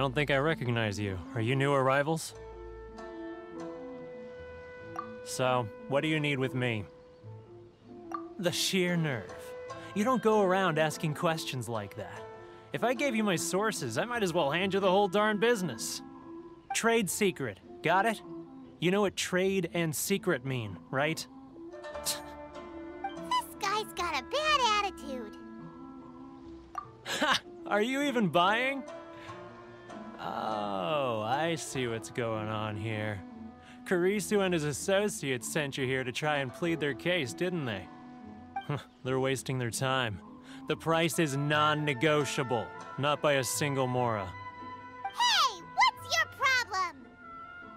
don't think I recognize you. Are you new arrivals? So, what do you need with me? The sheer nerve. You don't go around asking questions like that. If I gave you my sources, I might as well hand you the whole darn business. Trade secret, got it? You know what trade and secret mean, right? This guy's got a bad attitude. Ha! Are you even buying? Oh, I see what's going on here. Karisu and his associates sent you here to try and plead their case, didn't they? They're wasting their time. The price is non-negotiable, not by a single Mora. Hey, what's your problem?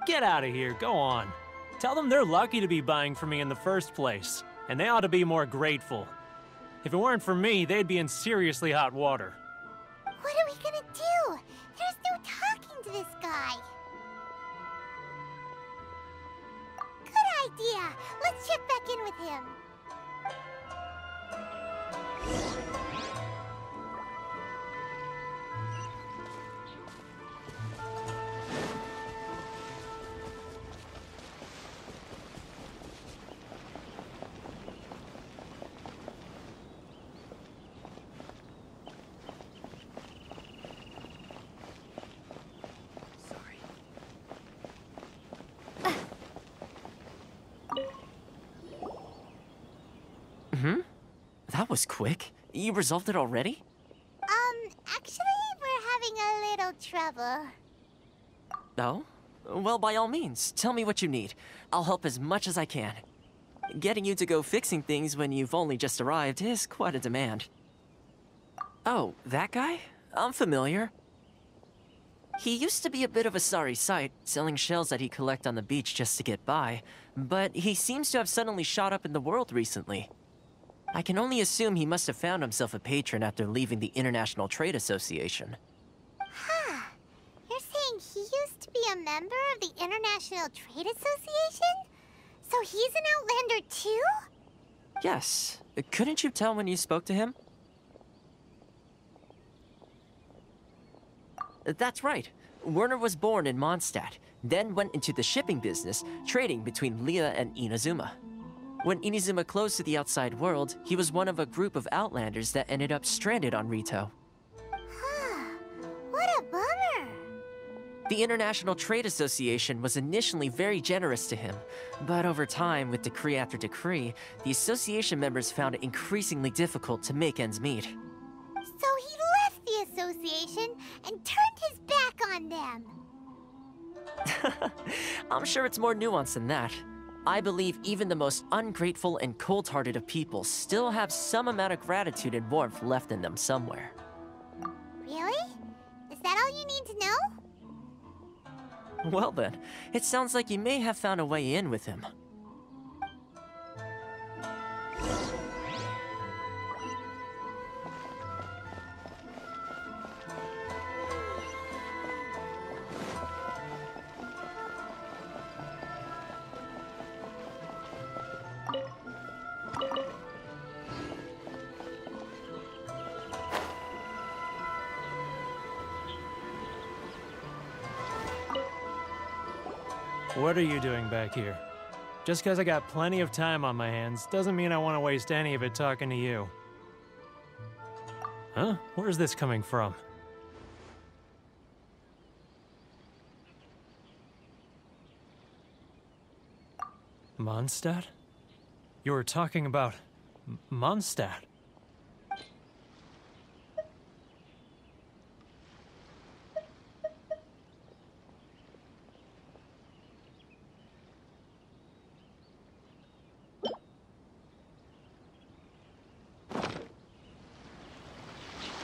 Get out of here, go on. Tell them they're lucky to be buying from me in the first place, and they ought to be more grateful. If it weren't for me, they'd be in seriously hot water. What are we gonna do? There's no talking to this guy. Good idea. Let's check back in with him. That was quick. You resolved it already? Actually, we're having a little trouble. Oh? Well, by all means, tell me what you need. I'll help as much as I can. Getting you to go fixing things when you've only just arrived is quite a demand. Oh, that guy? I'm familiar. He used to be a bit of a sorry sight, selling shells that he'd collect on the beach just to get by, but he seems to have suddenly shot up in the world recently. I can only assume he must have found himself a patron after leaving the International Trade Association. Huh. You're saying he used to be a member of the International Trade Association? So he's an Outlander too? Yes. Couldn't you tell when you spoke to him? That's right. Werner was born in Mondstadt, then went into the shipping business, trading between Leah and Inazuma. When Inazuma closed to the outside world, he was one of a group of Outlanders that ended up stranded on Rito. Huh. What a bummer. The International Trade Association was initially very generous to him, but over time, with decree after decree, the association members found it increasingly difficult to make ends meet. So he left the association and turned his back on them. I'm sure it's more nuanced than that. I believe even the most ungrateful and cold-hearted of people still have some amount of gratitude and warmth left in them somewhere. Really? Is that all you need to know? Well then, it sounds like you may have found a way in with him. What are you doing back here? Just because I got plenty of time on my hands doesn't mean I want to waste any of it talking to you. Huh? Where's this coming from? Mondstadt? You were talking about Mondstadt.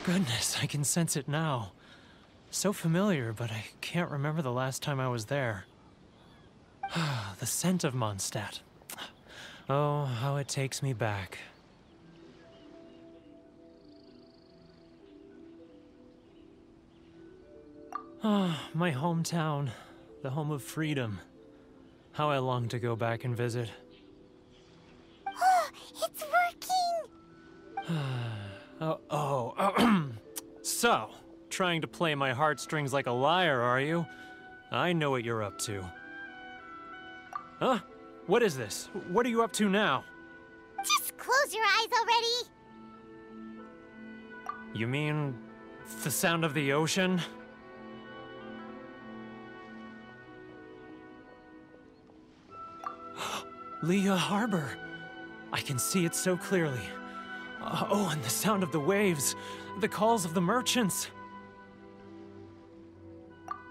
Goodness, I can sense it now. So familiar, but I can't remember the last time I was there. The scent of Mondstadt. Oh, how it takes me back. Ah, my hometown, the home of freedom. How I long to go back and visit. Oh, it's working! So, trying to play my heartstrings like a liar, are you? I know what you're up to. Huh? What is this? What are you up to now? Just close your eyes already! You mean the sound of the ocean? Leah Harbor. I can see it so clearly. Oh, and the sound of the waves, the calls of the merchants.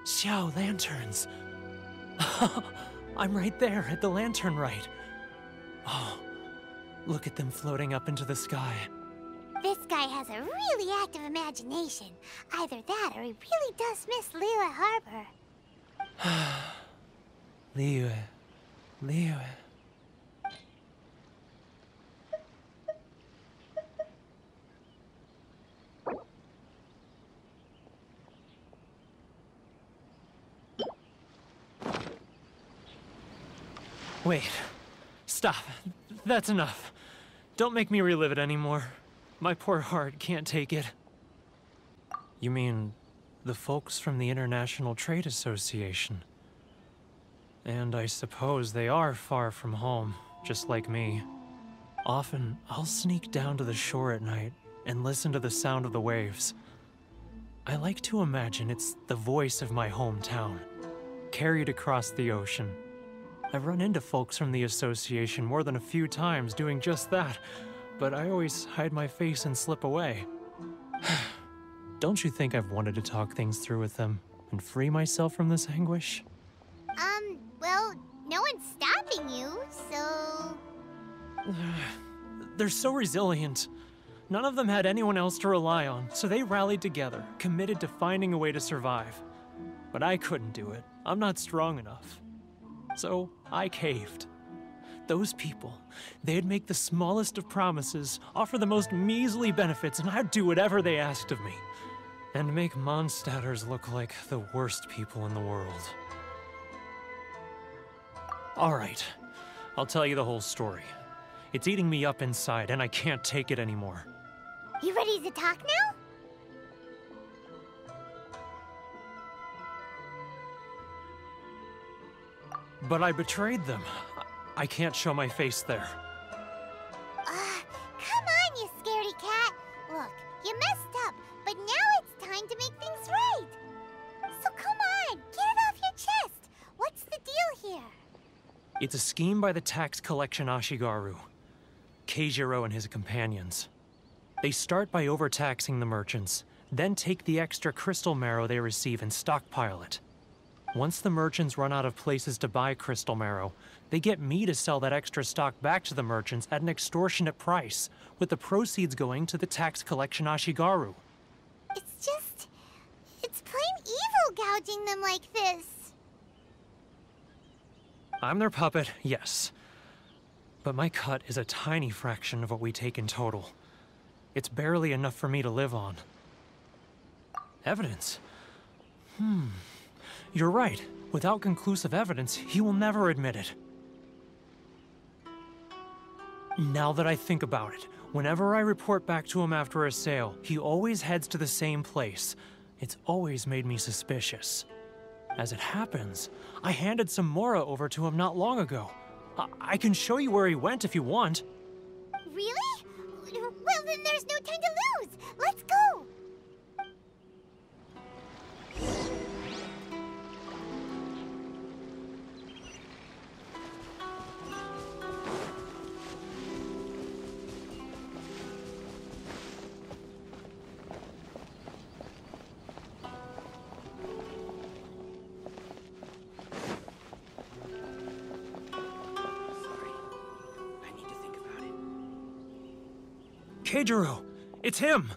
Xiao lanterns. I'm right there at the lantern right. Oh, look at them floating up into the sky. This guy has a really active imagination. Either that or he really does miss Liyue Harbor. Liyue. Wait. Stop. That's enough. Don't make me relive it anymore. My poor heart can't take it. You mean the folks from the International Trade Association? And I suppose they are far from home, just like me. Often, I'll sneak down to the shore at night and listen to the sound of the waves. I like to imagine it's the voice of my hometown, carried across the ocean. I've run into folks from the association more than a few times doing just that, but I always hide my face and slip away. Don't you think I've wanted to talk things through with them and free myself from this anguish? Well, no one's stopping you, so... They're so resilient. None of them had anyone else to rely on, so they rallied together, committed to finding a way to survive. But I couldn't do it. I'm not strong enough. So I caved. Those people, they'd make the smallest of promises, offer the most measly benefits, and I'd do whatever they asked of me. And make Mondstadters look like the worst people in the world. Alright, I'll tell you the whole story. It's eating me up inside, and I can't take it anymore. You ready to talk now? But I betrayed them. I can't show my face there. Come on, you scaredy cat. Look, you messed up, but now it's time to make things right. So come on, get it off your chest. What's the deal here? It's a scheme by the tax collection Ashigaru, Keijiro and his companions. They start by overtaxing the merchants, then take the extra crystal marrow they receive and stockpile it. Once the merchants run out of places to buy crystal marrow, they get me to sell that extra stock back to the merchants at an extortionate price, with the proceeds going to the tax collection Ashigaru. It's plain evil gouging them like this. I'm their puppet, yes. But my cut is a tiny fraction of what we take in total. It's barely enough for me to live on. Evidence? You're right. Without conclusive evidence, he will never admit it. Now that I think about it, whenever I report back to him after a sale, he always heads to the same place. It's always made me suspicious. As it happens, I handed some Mora over to him not long ago. I can show you where he went if you want. Really? Well, then there's no time to lose. Let's go. Keijiro! It's him!